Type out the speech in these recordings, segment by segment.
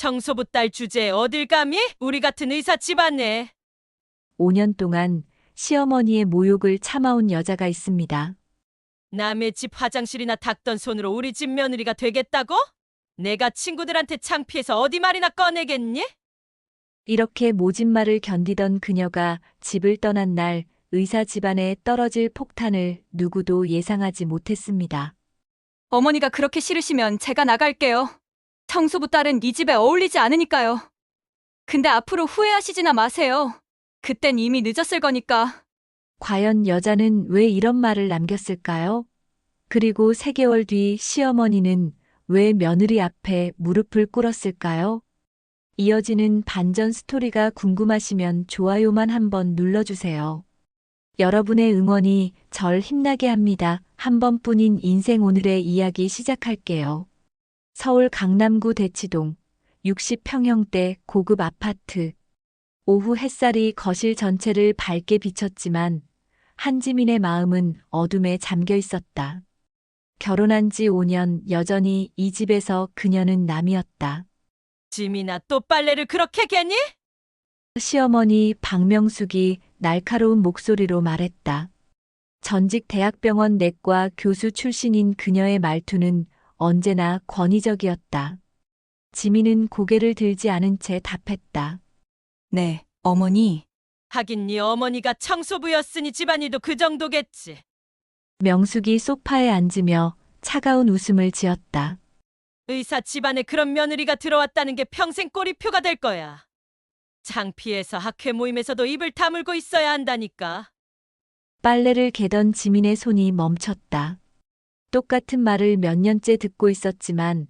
청소부 딸 주제에 어딜 감히? 우리 같은 의사 집안에. 5년 동안 시어머니의 모욕을 참아온 여자가 있습니다. 남의 집 화장실이나 닦던 손으로 우리 집 며느리가 되겠다고? 내가 친구들한테 창피해서 어디 말이나 꺼내겠니? 이렇게 모진 말을 견디던 그녀가 집을 떠난 날 의사 집안에 떨어질 폭탄을 누구도 예상하지 못했습니다. 어머니가 그렇게 싫으시면 제가 나갈게요. 청소부 딸은 이 집에 어울리지 않으니까요. 근데 앞으로 후회하시지나 마세요. 그땐 이미 늦었을 거니까. 과연 여자는 왜 이런 말을 남겼을까요? 그리고 3개월 뒤 시어머니는 왜 며느리 앞에 무릎을 꿇었을까요? 이어지는 반전 스토리가 궁금하시면 좋아요만 한번 눌러주세요. 여러분의 응원이 절 힘나게 합니다. 한 번뿐인 인생 오늘의 이야기 시작할게요. 서울 강남구 대치동 60평형대 고급 아파트. 오후 햇살이 거실 전체를 밝게 비쳤지만 한지민의 마음은 어둠에 잠겨 있었다. 결혼한 지 5년 여전히 이 집에서 그녀는 남이었다. 지민아, 또 빨래를 그렇게 개니? 시어머니 박명숙이 날카로운 목소리로 말했다. 전직 대학병원 내과 교수 출신인 그녀의 말투는 언제나 권위적이었다. 지민은 고개를 들지 않은 채 답했다. 네, 어머니. 하긴 네 어머니가 청소부였으니 집안일도 그 정도겠지. 명숙이 소파에 앉으며 차가운 웃음을 지었다. 의사 집안에 그런 며느리가 들어왔다는 게 평생 꼬리표가 될 거야. 창피해서 학회 모임에서도 입을 다물고 있어야 한다니까. 빨래를 개던 지민의 손이 멈췄다. 똑같은 말을 몇 년째 듣고 있었지만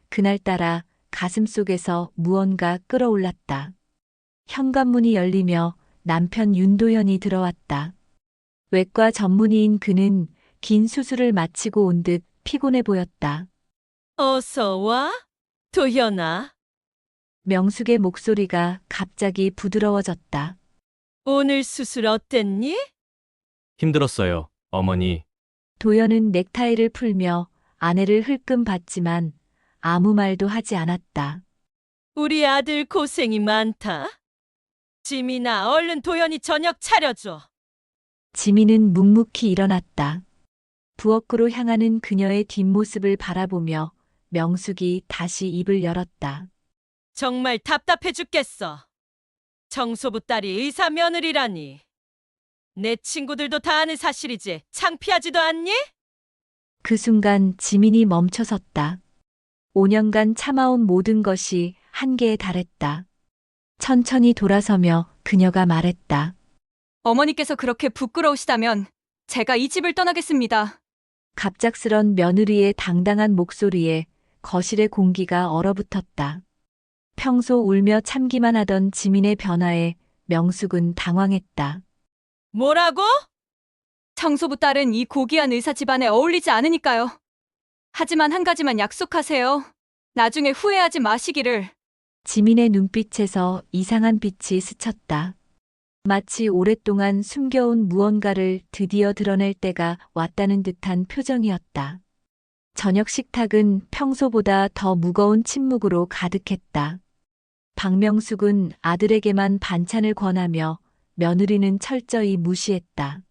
그날따라 가슴속에서 무언가 끌어올랐다. 현관문이 열리며 남편 윤도현이 들어왔다. 외과 전문의인 그는 긴 수술을 마치고 온 듯 피곤해 보였다. 어서 와, 도현아. 명숙의 목소리가 갑자기 부드러워졌다. 오늘 수술 어땠니? 힘들었어요, 어머니. 도연은 넥타이를 풀며 아내를 흘끔 봤지만 아무 말도 하지 않았다. 우리 아들 고생이 많다. 지민아, 얼른 도현이 저녁 차려줘. 지민은 묵묵히 일어났다. 부엌으로 향하는 그녀의 뒷모습을 바라보며 명숙이 다시 입을 열었다. 정말 답답해 죽겠어. 청소부 딸이 의사 며느리라니. 내 친구들도 다 아는 사실이지. 창피하지도 않니? 그 순간 지민이 멈춰섰다. 5년간 참아온 모든 것이 한계에 달했다. 천천히 돌아서며 그녀가 말했다. 어머니께서 그렇게 부끄러우시다면 제가 이 집을 떠나겠습니다. 갑작스런 며느리의 당당한 목소리에 거실의 공기가 얼어붙었다. 평소 울며 참기만 하던 지민의 변화에 명숙은 당황했다. 뭐라고? 청소부 딸은 이 고귀한 의사 집안에 어울리지 않으니까요. 하지만 한 가지만 약속하세요. 나중에 후회하지 마시기를. 지민의 눈빛에서 이상한 빛이 스쳤다. 마치 오랫동안 숨겨온 무언가를 드디어 드러낼 때가 왔다는 듯한 표정이었다. 저녁 식탁은 평소보다 더 무거운 침묵으로 가득했다. 박명숙은 아들에게만 반찬을 권하며 며느리는 철저히 무시했다.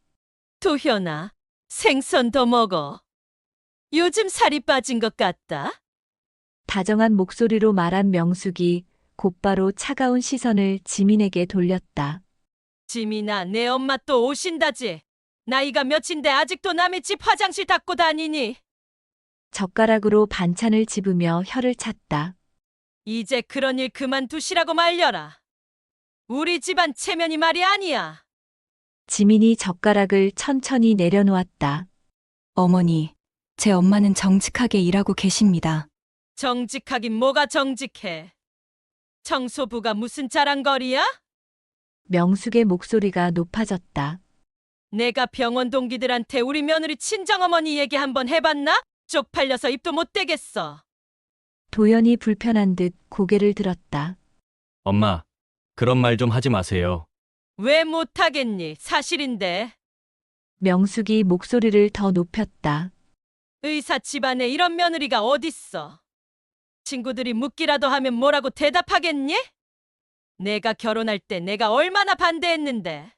도현아, 생선 더 먹어. 요즘 살이 빠진 것 같다. 다정한 목소리로 말한 명숙이 곧바로 차가운 시선을 지민에게 돌렸다. 지민아, 내 엄마 또 오신다지. 나이가 몇인데 아직도 남의 집 화장실 닦고 다니니? 젓가락으로 반찬을 집으며 혀를 찼다. 이제 그런 일 그만두시라고 말려라. 우리 집안 체면이 말이 아니야. 지민이 젓가락을 천천히 내려놓았다. 어머니, 제 엄마는 정직하게 일하고 계십니다. 정직하긴 뭐가 정직해. 청소부가 무슨 자랑거리야? 명숙의 목소리가 높아졌다. 내가 병원 동기들한테 우리 며느리 친정어머니 얘기 한번 해봤나? 쪽팔려서 입도 못 대겠어. 도연이 불편한 듯 고개를 들었다. 엄마, 그런 말 좀 하지 마세요. 왜 못하겠니? 사실인데. 명숙이 목소리를 더 높였다. 의사 집안에 이런 며느리가 어딨어. 친구들이 묻기라도 하면 뭐라고 대답하겠니? 내가 결혼할 때 내가 얼마나 반대했는데.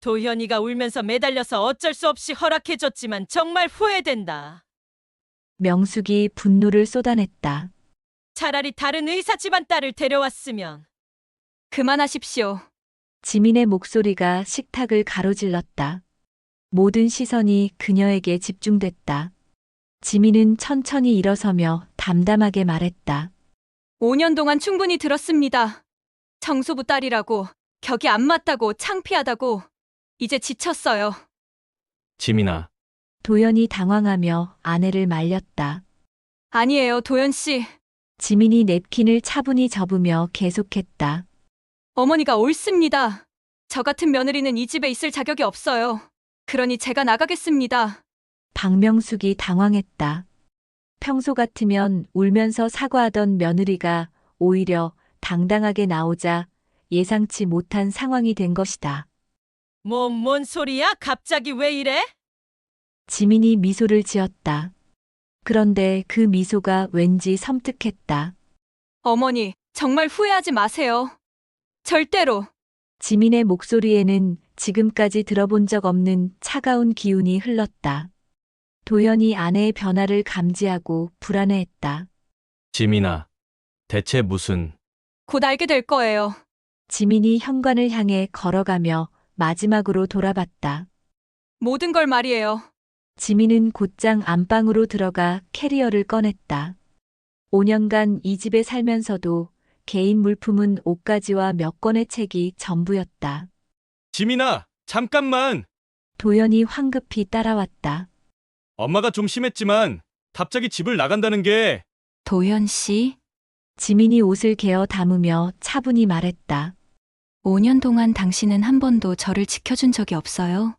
도현이가 울면서 매달려서 어쩔 수 없이 허락해줬지만 정말 후회된다. 명숙이 분노를 쏟아냈다. 차라리 다른 의사 집안 딸을 데려왔으면. 그만하십시오. 지민의 목소리가 식탁을 가로질렀다. 모든 시선이 그녀에게 집중됐다. 지민은 천천히 일어서며 담담하게 말했다. 5년 동안 충분히 들었습니다. 청소부 딸이라고, 격이 안 맞다고, 창피하다고. 이제 지쳤어요. 지민아, 도연이 당황하며 아내를 말렸다. 아니에요, 도연 씨. 지민이 냅킨을 차분히 접으며 계속했다. 어머니가 옳습니다. 저 같은 며느리는 이 집에 있을 자격이 없어요. 그러니 제가 나가겠습니다. 박명숙이 당황했다. 평소 같으면 울면서 사과하던 며느리가 오히려 당당하게 나오자 예상치 못한 상황이 된 것이다. 뭔 소리야? 갑자기 왜 이래? 지민이 미소를 지었다. 그런데 그 미소가 왠지 섬뜩했다. 어머니, 정말 후회하지 마세요. 절대로. 지민의 목소리에는 지금까지 들어본 적 없는 차가운 기운이 흘렀다. 도연이 아내의 변화를 감지하고 불안해했다. 지민아, 대체 무슨, 곧 알게 될 거예요. 지민이 현관을 향해 걸어가며 마지막으로 돌아봤다. 모든 걸 말이에요. 지민은 곧장 안방으로 들어가 캐리어를 꺼냈다. 5년간 이 집에 살면서도 개인 물품은 옷가지와 몇 권의 책이 전부였다. 지민아, 잠깐만! 도연이 황급히 따라왔다. 엄마가 좀 심했지만 갑자기 집을 나간다는 게 도연 씨, 지민이 옷을 개어 담으며 차분히 말했다. 5년 동안 당신은 한 번도 저를 지켜준 적이 없어요.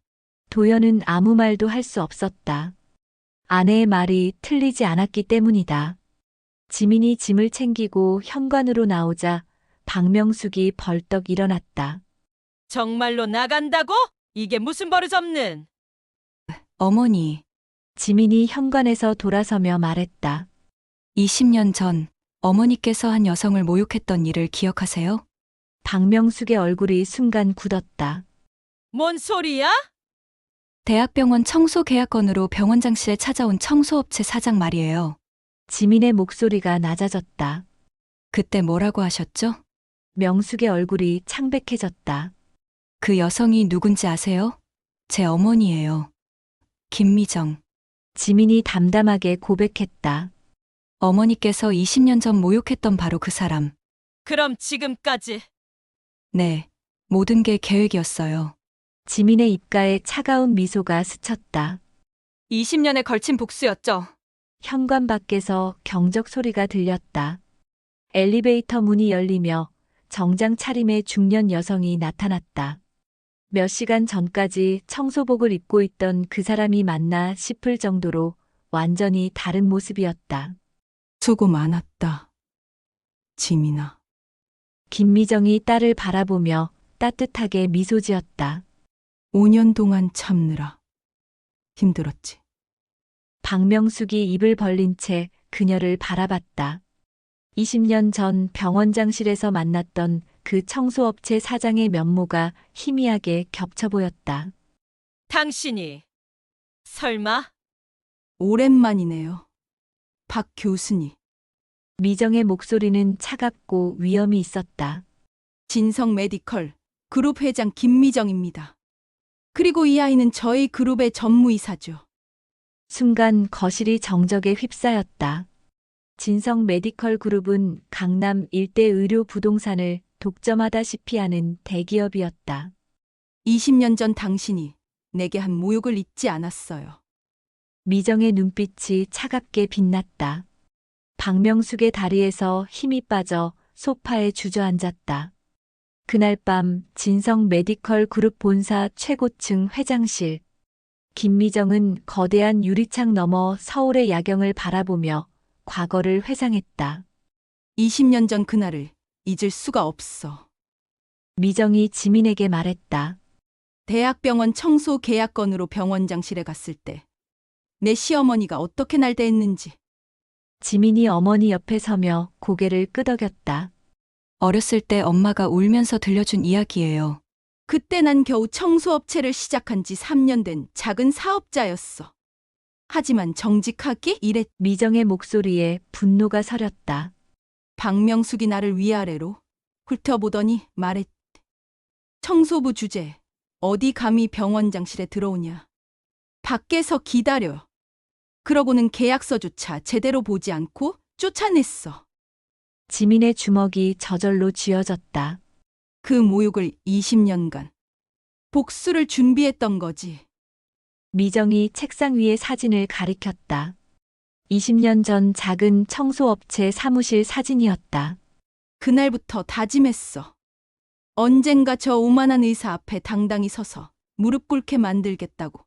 도연은 아무 말도 할 수 없었다. 아내의 말이 틀리지 않았기 때문이다. 지민이 짐을 챙기고 현관으로 나오자 박명숙이 벌떡 일어났다. 정말로 나간다고? 이게 무슨 버릇없는. 어머니, 지민이 현관에서 돌아서며 말했다. 20년 전 어머니께서 한 여성을 모욕했던 일을 기억하세요? 박명숙의 얼굴이 순간 굳었다. 뭔 소리야? 대학병원 청소 계약건으로 병원장실에 찾아온 청소업체 사장 말이에요. 지민의 목소리가 낮아졌다. 그때 뭐라고 하셨죠? 명숙의 얼굴이 창백해졌다. 그 여성이 누군지 아세요? 제 어머니예요. 김미정. 지민이 담담하게 고백했다. 어머니께서 20년 전 모욕했던 바로 그 사람. 그럼 지금까지. 네, 모든 게 계획이었어요. 지민의 입가에 차가운 미소가 스쳤다. 20년에 걸친 복수였죠. 현관 밖에서 경적 소리가 들렸다. 엘리베이터 문이 열리며 정장 차림의 중년 여성이 나타났다. 몇 시간 전까지 청소복을 입고 있던 그 사람이 맞나 싶을 정도로 완전히 다른 모습이었다. 수고 많았다. 지민아. 김미정이 딸을 바라보며 따뜻하게 미소 지었다. 5년 동안 참느라 힘들었지. 박명숙이 입을 벌린 채 그녀를 바라봤다. 20년 전 병원장실에서 만났던 그 청소업체 사장의 면모가 희미하게 겹쳐 보였다. 당신이. 설마? 오랜만이네요. 박 교수님. 미정의 목소리는 차갑고 위험이 있었다. 진성 메디컬 그룹 회장 김미정입니다. 그리고 이 아이는 저희 그룹의 전무이사죠. 순간 거실이 정적에 휩싸였다. 진성 메디컬 그룹은 강남 일대 의료 부동산을 독점하다시피 하는 대기업이었다. 20년 전 당신이 내게 한 모욕을 잊지 않았어요. 미정의 눈빛이 차갑게 빛났다. 박명숙의 다리에서 힘이 빠져 소파에 주저앉았다. 그날 밤 진성 메디컬 그룹 본사 최고층 회장실. 김미정은 거대한 유리창 너머 서울의 야경을 바라보며 과거를 회상했다. 20년 전 그날을 잊을 수가 없어. 미정이 지민에게 말했다. 대학병원 청소 계약건으로 병원장실에 갔을 때 내 시어머니가 어떻게 날 대했는지. 지민이 어머니 옆에 서며 고개를 끄덕였다. 어렸을 때 엄마가 울면서 들려준 이야기예요. 그때 난 겨우 청소업체를 시작한 지 3년 된 작은 사업자였어. 하지만 정직하기 이랬. 미정의 목소리에 분노가 서렸다. 박명숙이 나를 위아래로 훑어보더니 말했. 청소부 주제, 어디 감히 병원장실에 들어오냐. 밖에서 기다려. 그러고는 계약서조차 제대로 보지 않고 쫓아냈어. 지민의 주먹이 저절로 쥐어졌다. 그 모욕을 20년간 복수를 준비했던 거지. 미정이 책상 위에 사진을 가리켰다. 20년 전 작은 청소업체 사무실 사진이었다. 그날부터 다짐했어. 언젠가 저 오만한 의사 앞에 당당히 서서 무릎 꿇게 만들겠다고.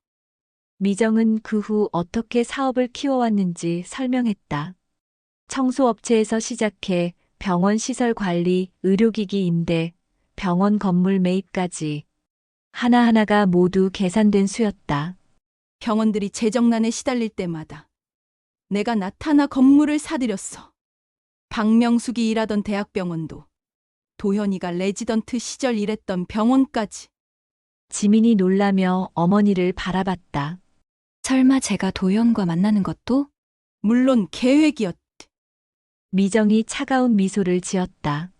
미정은 그 후 어떻게 사업을 키워왔는지 설명했다. 청소업체에서 시작해 병원 시설 관리, 의료기기 임대, 병원 건물 매입까지 하나하나가 모두 계산된 수였다. 병원들이 재정난에 시달릴 때마다 내가 나타나 건물을 사들였어. 박명숙이 일하던 대학병원도, 도현이가 레지던트 시절 일했던 병원까지. 지민이 놀라며 어머니를 바라봤다. 설마 제가 도현과 만나는 것도? 물론 계획이었. 미정이 차가운 미소를 지었다.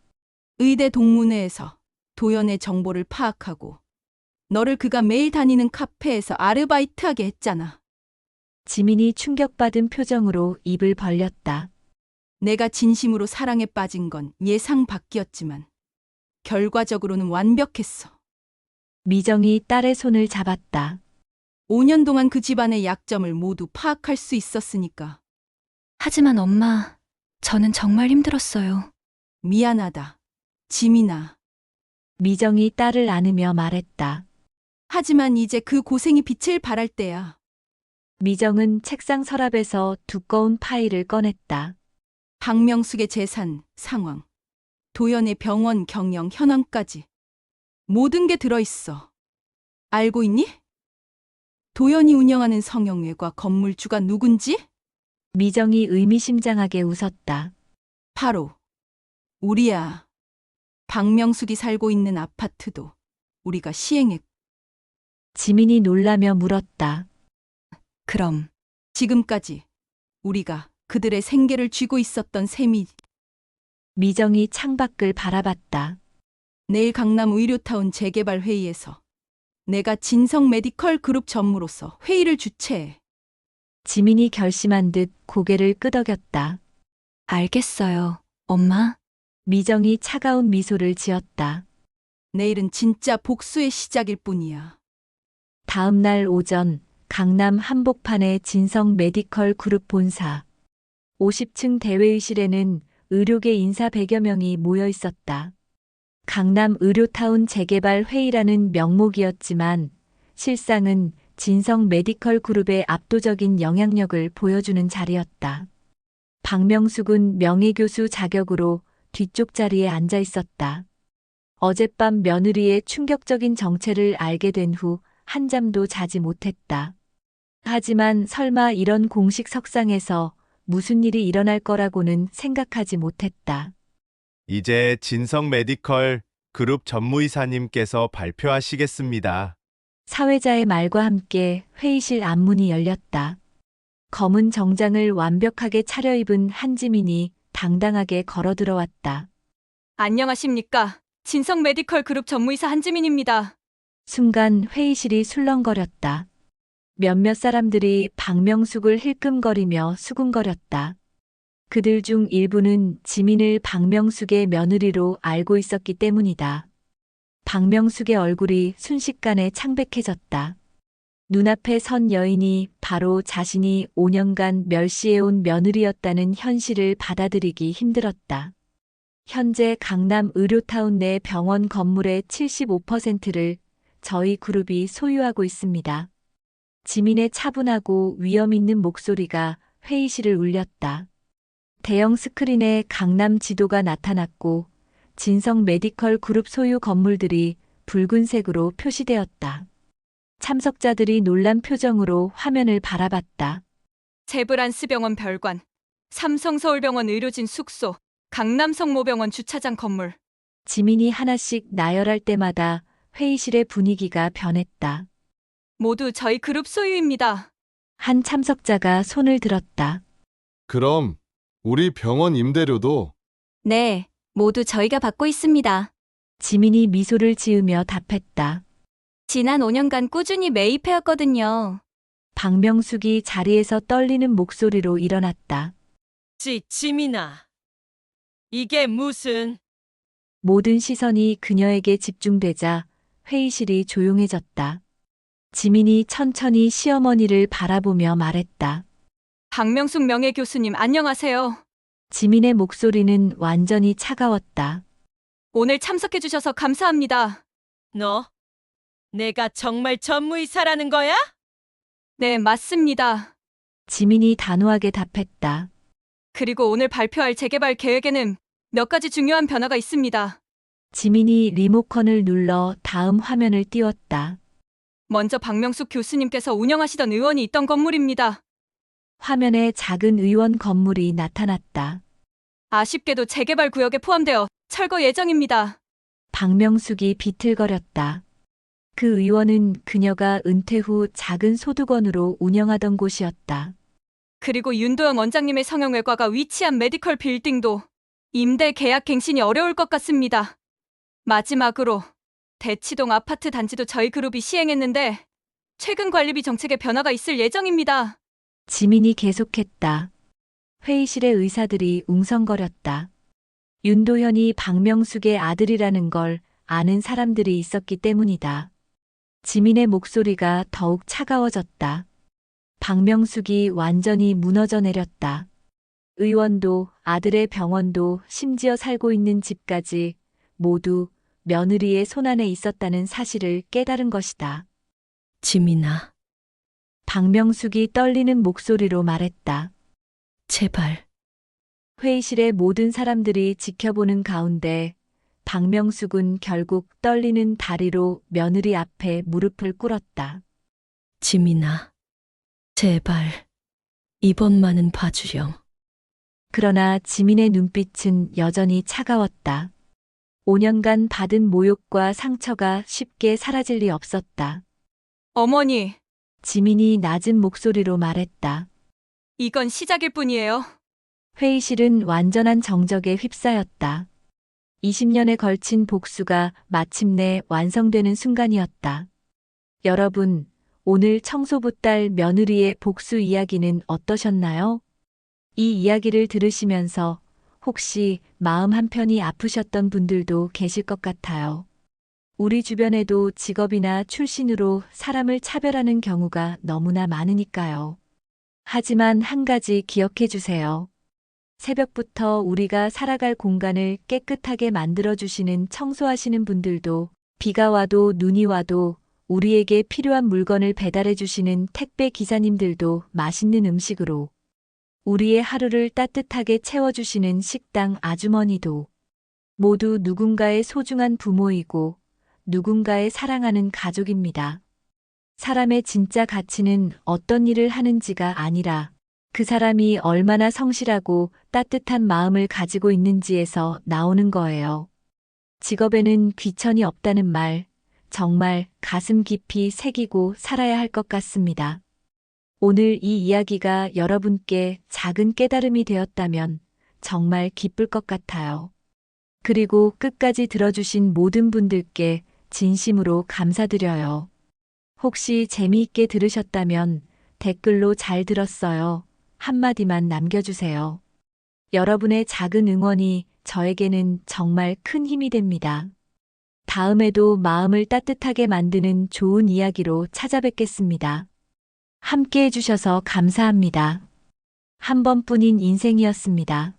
의대 동문회에서 도현의 정보를 파악하고 너를 그가 매일 다니는 카페에서 아르바이트하게 했잖아. 지민이 충격받은 표정으로 입을 벌렸다. 내가 진심으로 사랑에 빠진 건 예상 밖이었지만 결과적으로는 완벽했어. 미정이 딸의 손을 잡았다. 5년 동안 그 집안의 약점을 모두 파악할 수 있었으니까. 하지만 엄마, 저는 정말 힘들었어요. 미안하다. 지민아. 미정이 딸을 안으며 말했다. 하지만 이제 그 고생이 빛을 발할 때야. 미정은 책상 서랍에서 두꺼운 파일을 꺼냈다. 박명숙의 재산, 상황, 도연의 병원 경영 현황까지 모든 게 들어있어. 알고 있니? 도연이 운영하는 성형외과 건물주가 누군지? 미정이 의미심장하게 웃었다. 바로 우리야. 박명숙이 살고 있는 아파트도 우리가 시행했고. 지민이 놀라며 물었다. 그럼 지금까지 우리가 그들의 생계를 쥐고 있었던 셈이. 미정이 창밖을 바라봤다. 내일 강남 의료타운 재개발 회의에서 내가 진성 메디컬 그룹 전무로서 회의를 주최해. 지민이 결심한 듯 고개를 끄덕였다. 알겠어요, 엄마. 미정이 차가운 미소를 지었다. 내일은 진짜 복수의 시작일 뿐이야. 다음 날 오전 강남 한복판의 진성 메디컬 그룹 본사 50층 대회의실에는 의료계 인사 100여 명이 모여 있었다. 강남 의료타운 재개발 회의라는 명목이었지만 실상은 진성 메디컬 그룹의 압도적인 영향력을 보여주는 자리였다. 박명숙은 명예교수 자격으로 뒤쪽 자리에 앉아 있었다. 어젯밤 며느리의 충격적인 정체를 알게 된 후 한잠도 자지 못했다. 하지만 설마 이런 공식 석상에서 무슨 일이 일어날 거라고는 생각하지 못했다. 이제 진성 메디컬 그룹 전무이사님께서 발표하시겠습니다. 사회자의 말과 함께 회의실 앞문이 열렸다. 검은 정장을 완벽하게 차려입은 한지민이 당당하게 걸어 들어왔다. 안녕하십니까. 진성 메디컬 그룹 전무이사 한지민입니다. 순간 회의실이 술렁거렸다. 몇몇 사람들이 박명숙을 힐끔거리며 수군거렸다. 그들 중 일부는 지민을 박명숙의 며느리로 알고 있었기 때문이다. 박명숙의 얼굴이 순식간에 창백해졌다. 눈앞에 선 여인이 바로 자신이 5년간 멸시해온 며느리였다는 현실을 받아들이기 힘들었다. 현재 강남 의료타운 내 병원 건물의 75%를 저희 그룹이 소유하고 있습니다. 지민의 차분하고 위험 있는 목소리가 회의실을 울렸다. 대형 스크린에 강남 지도가 나타났고 진성 메디컬 그룹 소유 건물들이 붉은색으로 표시되었다. 참석자들이 놀란 표정으로 화면을 바라봤다. 제브란스 병원 별관, 삼성서울병원 의료진 숙소, 강남성모병원 주차장 건물. 지민이 하나씩 나열할 때마다 회의실의 분위기가 변했다. 모두 저희 그룹 소유입니다. 한 참석자가 손을 들었다. 그럼 우리 병원 임대료도 네, 모두 저희가 받고 있습니다. 지민이 미소를 지으며 답했다. 지난 5년간 꾸준히 매입해왔거든요. 박명숙이 자리에서 떨리는 목소리로 일어났다. 지민아. 이게 무슨... 모든 시선이 그녀에게 집중되자 회의실이 조용해졌다. 지민이 천천히 시어머니를 바라보며 말했다. 박명숙 명예교수님 안녕하세요. 지민의 목소리는 완전히 차가웠다. 오늘 참석해주셔서 감사합니다. 너, 내가 정말 전무이사라는 거야? 네, 맞습니다. 지민이 단호하게 답했다. 그리고 오늘 발표할 재개발 계획에는 몇 가지 중요한 변화가 있습니다. 지민이 리모컨을 눌러 다음 화면을 띄웠다. 먼저 박명숙 교수님께서 운영하시던 의원이 있던 건물입니다. 화면에 작은 의원 건물이 나타났다. 아쉽게도 재개발 구역에 포함되어 철거 예정입니다. 박명숙이 비틀거렸다. 그 의원은 그녀가 은퇴 후 작은 소득원으로 운영하던 곳이었다. 그리고 윤도영 원장님의 성형외과가 위치한 메디컬 빌딩도 임대 계약 갱신이 어려울 것 같습니다. 마지막으로 대치동 아파트 단지도 저희 그룹이 시행했는데 최근 관리비 정책에 변화가 있을 예정입니다. 지민이 계속했다. 회의실의 의사들이 웅성거렸다. 윤도현이 박명숙의 아들이라는 걸 아는 사람들이 있었기 때문이다. 지민의 목소리가 더욱 차가워졌다. 박명숙이 완전히 무너져 내렸다. 의원도 아들의 병원도 심지어 살고 있는 집까지 모두 며느리의 손안에 있었다는 사실을 깨달은 것이다. 지민아, 박명숙이 떨리는 목소리로 말했다. 제발. 회의실의 모든 사람들이 지켜보는 가운데 박명숙은 결국 떨리는 다리로 며느리 앞에 무릎을 꿇었다. 지민아, 제발. 이번만은 봐주렴. 그러나 지민의 눈빛은 여전히 차가웠다. 5년간 받은 모욕과 상처가 쉽게 사라질 리 없었다. 어머니, 지민이 낮은 목소리로 말했다. 이건 시작일 뿐이에요. 회의실은 완전한 정적에 휩싸였다. 20년에 걸친 복수가 마침내 완성되는 순간이었다. 여러분, 오늘 청소부 딸 며느리의 복수 이야기는 어떠셨나요? 이 이야기를 들으시면서 혹시 마음 한편이 아프셨던 분들도 계실 것 같아요. 우리 주변에도 직업이나 출신으로 사람을 차별하는 경우가 너무나 많으니까요. 하지만 한 가지 기억해 주세요. 새벽부터 우리가 살아갈 공간을 깨끗하게 만들어주시는 청소하시는 분들도, 비가 와도 눈이 와도 우리에게 필요한 물건을 배달해주시는 택배 기사님들도, 맛있는 음식으로 우리의 하루를 따뜻하게 채워주시는 식당 아주머니도 모두 누군가의 소중한 부모이고 누군가의 사랑하는 가족입니다. 사람의 진짜 가치는 어떤 일을 하는지가 아니라 그 사람이 얼마나 성실하고 따뜻한 마음을 가지고 있는지에서 나오는 거예요. 직업에는 귀천이 없다는 말, 정말 가슴 깊이 새기고 살아야 할 것 같습니다. 오늘 이 이야기가 여러분께 작은 깨달음이 되었다면 정말 기쁠 것 같아요. 그리고 끝까지 들어주신 모든 분들께 진심으로 감사드려요. 혹시 재미있게 들으셨다면 댓글로 잘 들었어요 한마디만 남겨주세요. 여러분의 작은 응원이 저에게는 정말 큰 힘이 됩니다. 다음에도 마음을 따뜻하게 만드는 좋은 이야기로 찾아뵙겠습니다. 함께 해주셔서 감사합니다. 한 번뿐인 인생이었습니다.